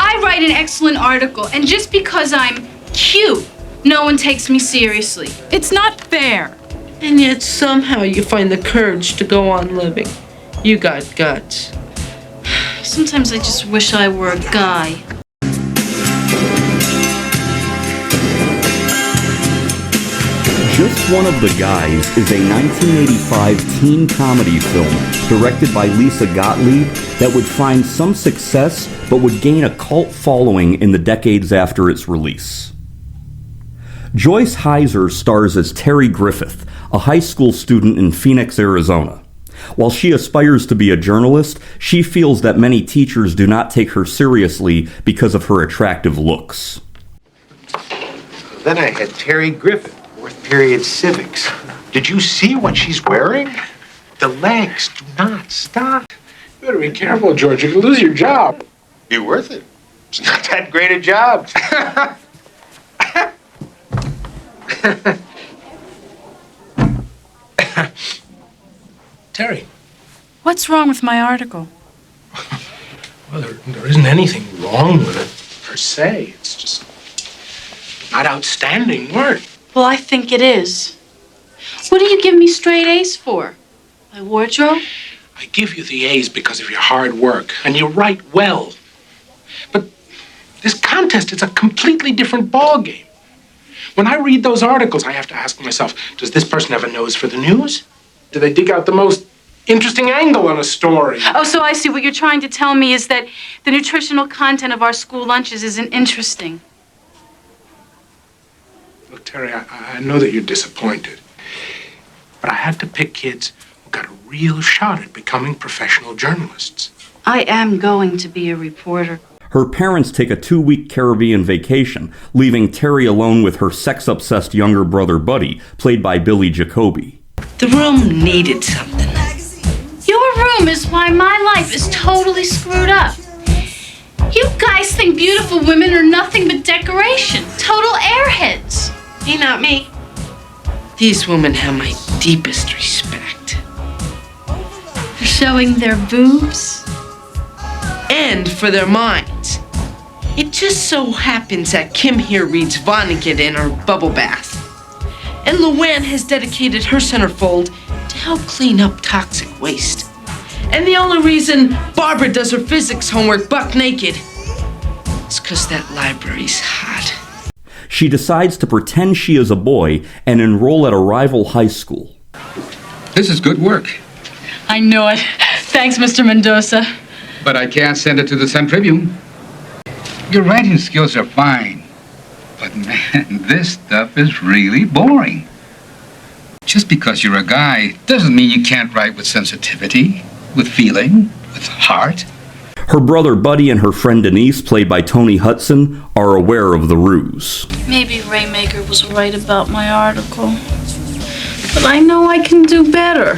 I write an excellent article, and just because I'm cute, no one takes me seriously. It's not fair. And yet somehow you find the courage to go on living. You got guts. Sometimes I just wish I were a guy. Just One of the Guys is a 1985 teen comedy film directed by Lisa Gottlieb that would find some success but would gain a cult following in the decades after its release. Joyce Hyser stars as Terry Griffith, a high school student in Phoenix, Arizona. While she aspires to be a journalist, she feels that many teachers do not take her seriously because of her attractive looks. Then I had Terry Griffith, fourth period civics. Did you see what she's wearing? The legs do not stop. You better be careful, George. You could lose your job. Be worth it. It's not that great a job. Terry. What's wrong with my article? Well, there isn't anything wrong with it, per se. It's just not outstanding work. Well, I think it is. What do you give me straight A's for? My wardrobe? I give you the A's because of your hard work, and you write well. But this contest is a completely different ballgame. When I read those articles, I have to ask myself, does this person have a nose for the news? Do they dig out the most interesting angle on a story? Oh, so I see. What you're trying to tell me is that the nutritional content of our school lunches isn't interesting. Look, Terry, I know that you're disappointed, but I had to pick kids who got a real shot at becoming professional journalists. I am going to be a reporter. Her parents take a 2-week Caribbean vacation, leaving Terry alone with her sex-obsessed younger brother Buddy, played by Billy Jacoby. The room needed something. Your room is why my life is totally screwed up. You guys think beautiful women are nothing but decoration. Total airheads. Hey, not me. These women have my deepest respect. For showing their boobs. And for their minds. It just so happens that Kim here reads Vonnegut in her bubble bath. And Luann has dedicated her centerfold to help clean up toxic waste. And the only reason Barbara does her physics homework buck naked is because that library's hot. She decides to pretend she is a boy and enroll at a rival high school. This is good work. I know it. Thanks, Mr. Mendoza. But I can't send it to the Sun Tribune. Your writing skills are fine. But man, this stuff is really boring. Just because you're a guy doesn't mean you can't write with sensitivity, with feeling, with heart. Her brother Buddy and her friend Denise, played by Tony Hudson, are aware of the ruse. Maybe Raymaker was right about my article. But I know I can do better.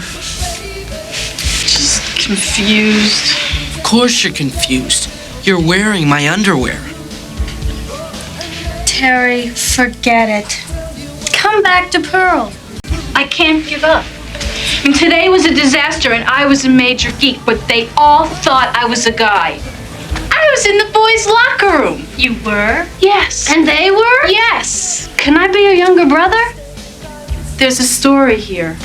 Just confused. Of course you're confused. You're wearing my underwear. Terry, forget it. Come back to Pearl. I can't give up. And today was a disaster and I was a major geek, but they all thought I was a guy. I was in the boys' locker room. You were? Yes. And they were? Yes. Can I be your younger brother? There's a story here.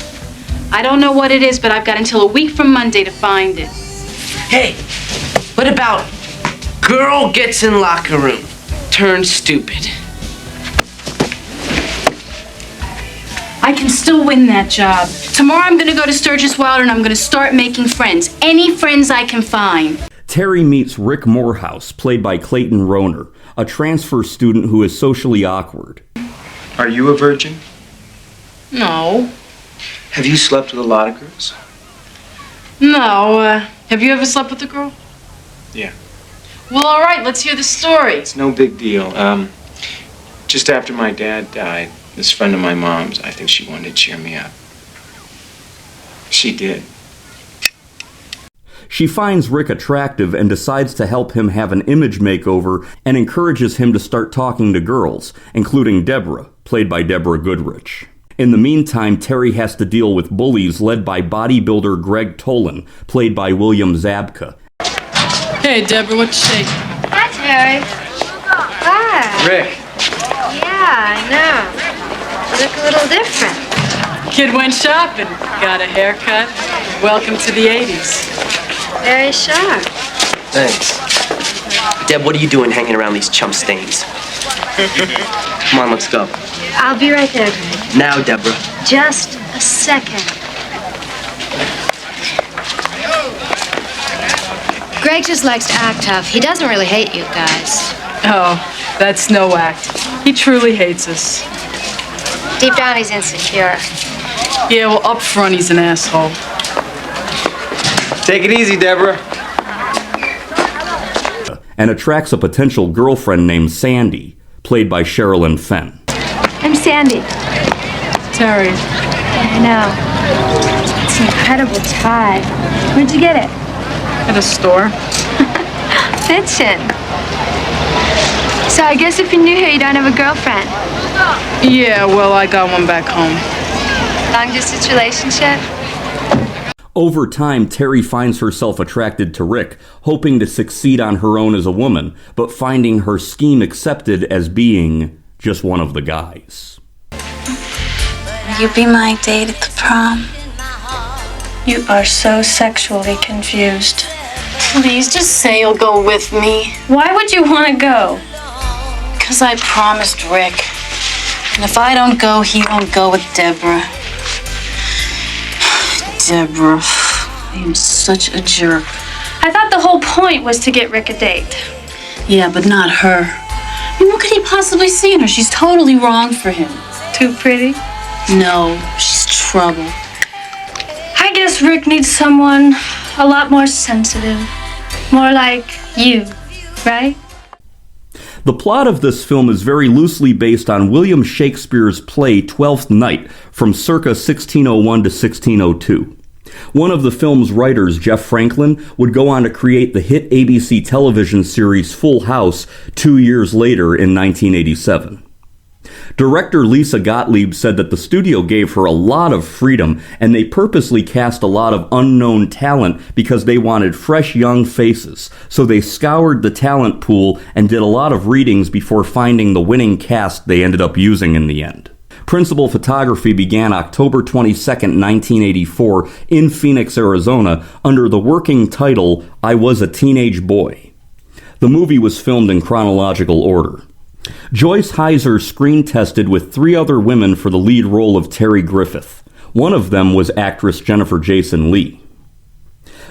I don't know what it is, but I've got until a week from Monday to find it. Hey, what about girl gets in locker room, turns stupid? I can still win that job. Tomorrow I'm gonna go to Sturgis Wilder and I'm gonna start making friends. Any friends I can find. Terry meets Rick Morehouse, played by Clayton Rohner, a transfer student who is socially awkward. Are you a virgin? No. Have you slept with a lot of girls? No. Have you ever slept with a girl? Yeah. Well, all right, let's hear the story. It's no big deal. Just after my dad died, this friend of my mom's, I think she wanted to cheer me up. She did. She finds Rick attractive and decides to help him have an image makeover and encourages him to start talking to girls, including Deborah, played by Deborah Goodrich. In the meantime, Terry has to deal with bullies led by bodybuilder Greg Tolan, played by William Zabka. Hey, Deborah, what you say? Hi, Terry. Hi. Rick. Yeah, I know. You look a little different. Kid went shopping, got a haircut. Welcome to the 80s. Very sharp. Thanks. Deb, what are you doing hanging around these chump stains? Come on, let's go. I'll be right there, Greg. Now, Deborah. Just a second. Greg just likes to act tough. He doesn't really hate you guys. Oh, that's no act. He truly hates us. Deep down, he's insecure. Yeah, well, up front, he's an asshole. Take it easy, Deborah. And attracts a potential girlfriend named Sandy, played by Sherilyn Fenn. I'm Sandy. Terry. I know. It's an incredible tie. Where'd you get it? At a store. Fitchin'. So I guess if you're new here, you don't have a girlfriend. Yeah, well, I got one back home. Long-distance relationship? Over time, Terry finds herself attracted to Rick, hoping to succeed on her own as a woman, but finding her scheme accepted as being just one of the guys. Will you be my date at the prom? You are so sexually confused. Please, just say you'll go with me. Why would you want to go? Because I promised Rick. And if I don't go, he won't go with Deborah. Deborah, I am such a jerk. I thought the whole point was to get Rick a date. Yeah, but not her. I mean, what could he possibly see in her? She's totally wrong for him. Too pretty? No, she's trouble. I guess Rick needs someone a lot more sensitive. More like you, right? The plot of this film is very loosely based on William Shakespeare's play Twelfth Night from circa 1601 to 1602. One of the film's writers, Jeff Franklin, would go on to create the hit ABC television series Full House 2 years later in 1987. Director Lisa Gottlieb said that the studio gave her a lot of freedom and they purposely cast a lot of unknown talent because they wanted fresh young faces. So they scoured the talent pool and did a lot of readings before finding the winning cast they ended up using in the end. Principal photography began October 22, 1984 in Phoenix, Arizona under the working title I Was a Teenage Boy. The movie was filmed in chronological order. Joyce Hyser screen tested with 3 other women for the lead role of Terry Griffith. One of them was actress Jennifer Jason Leigh.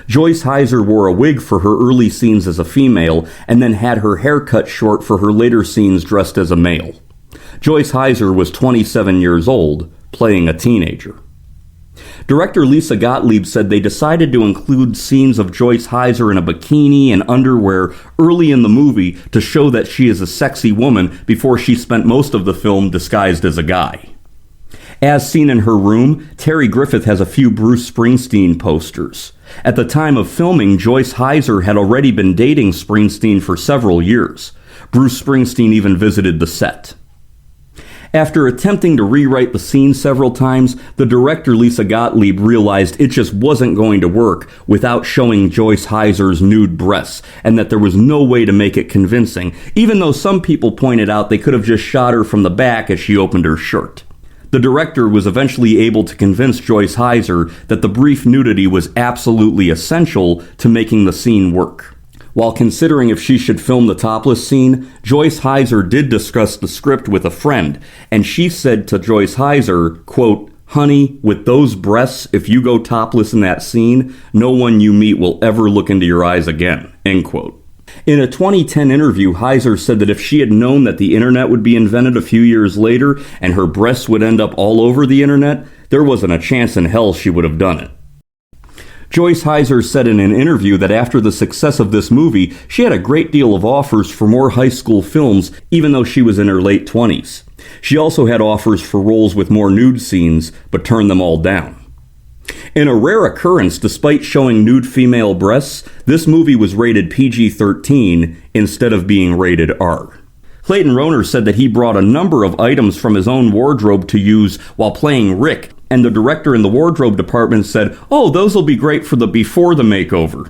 Joyce Hyser wore a wig for her early scenes as a female and then had her hair cut short for her later scenes dressed as a male. Joyce Hyser was 27 years old, playing a teenager. Director Lisa Gottlieb said they decided to include scenes of Joyce Hyser in a bikini and underwear early in the movie to show that she is a sexy woman before she spent most of the film disguised as a guy. As seen in her room, Terry Griffith has a few Bruce Springsteen posters. At the time of filming, Joyce Hyser had already been dating Springsteen for several years. Bruce Springsteen even visited the set. After attempting to rewrite the scene several times, the director Lisa Gottlieb realized it just wasn't going to work without showing Joyce Hyser's nude breasts, and that there was no way to make it convincing, even though some people pointed out they could have just shot her from the back as she opened her shirt. The director was eventually able to convince Joyce Hyser that the brief nudity was absolutely essential to making the scene work. While considering if she should film the topless scene, Joyce Hyser did discuss the script with a friend, and she said to Joyce Hyser, quote, "Honey, with those breasts, if you go topless in that scene, no one you meet will ever look into your eyes again," end quote. In a 2010 interview, Hyser said that if she had known that the internet would be invented a few years later and her breasts would end up all over the internet, there wasn't a chance in hell she would have done it. Joyce Hyser said in an interview that after the success of this movie, she had a great deal of offers for more high school films, even though she was in her late 20s. She also had offers for roles with more nude scenes, but turned them all down. In a rare occurrence, despite showing nude female breasts, this movie was rated PG-13 instead of being rated R. Clayton Rohner said that he brought a number of items from his own wardrobe to use while playing Rick, and the director in the wardrobe department said, "Oh, those will be great for the before the makeover."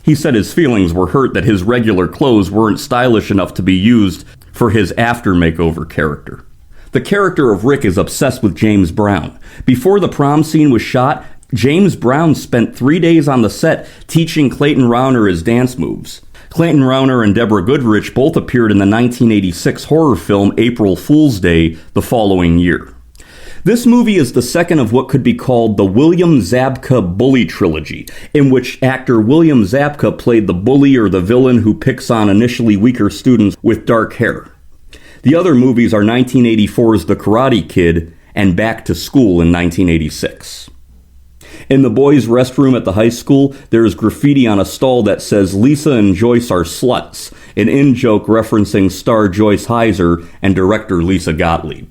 He said his feelings were hurt that his regular clothes weren't stylish enough to be used for his after makeover character. The character of Rick is obsessed with James Brown. Before the prom scene was shot, James Brown spent 3 days on the set teaching Clayton Rohner his dance moves. Clayton Rohner and Deborah Goodrich both appeared in the 1986 horror film April Fool's Day the following year. This movie is the second of what could be called the William Zabka bully trilogy, in which actor William Zabka played the bully or the villain who picks on initially weaker students with dark hair. The other movies are 1984's The Karate Kid and Back to School in 1986. In the boys' restroom at the high school, there is graffiti on a stall that says Lisa and Joyce are sluts, an in-joke referencing star Joyce Hyser and director Lisa Gottlieb.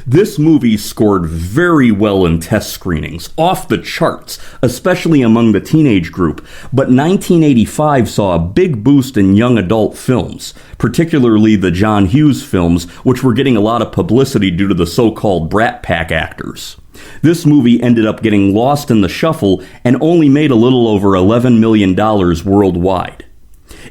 This movie scored very well in test screenings, off the charts, especially among the teenage group, but 1985 saw a big boost in young adult films, particularly the John Hughes films, which were getting a lot of publicity due to the so-called Brat Pack actors. This movie ended up getting lost in the shuffle and only made a little over $11 million worldwide.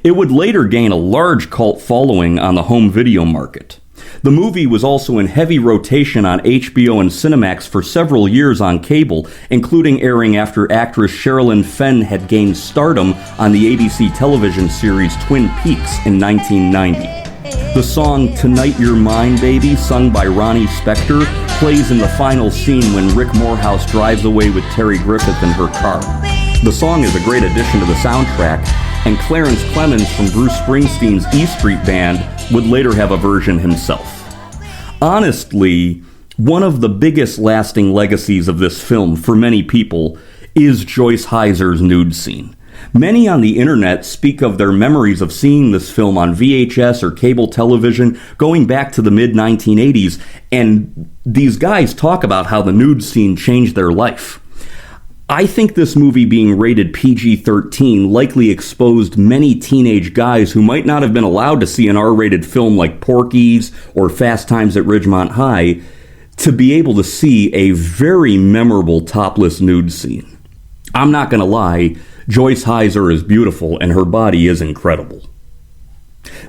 It would later gain a large cult following on the home video market. The movie was also in heavy rotation on HBO and Cinemax for several years on cable, including airing after actress Sherilyn Fenn had gained stardom on the ABC television series Twin Peaks in 1990. The song Tonight You're Mine Baby, sung by Ronnie Spector, plays in the final scene when Rick Morehouse drives away with Terry Griffith in her car. The song is a great addition to the soundtrack, and Clarence Clemens from Bruce Springsteen's E Street Band would later have a version himself. Honestly, one of the biggest lasting legacies of this film for many people is Joyce Hyser's nude scene. Many on the internet speak of their memories of seeing this film on VHS or cable television going back to the mid-1980s, and these guys talk about how the nude scene changed their life. I think this movie being rated PG-13 likely exposed many teenage guys who might not have been allowed to see an R-rated film like Porky's or Fast Times at Ridgemont High to be able to see a very memorable topless nude scene. I'm not going to lie, Joyce Hyser is beautiful and her body is incredible.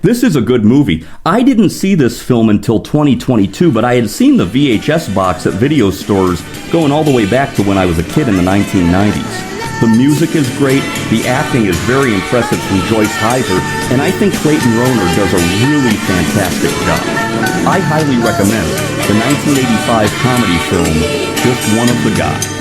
This is a good movie. I didn't see this film until 2022, but I had seen the VHS box at video stores going all the way back to when I was a kid in the 1990s. The music is great, the acting is very impressive from Joyce Hyser, and I think Clayton Rohner does a really fantastic job. I highly recommend the 1985 comedy film, Just One of the Guys.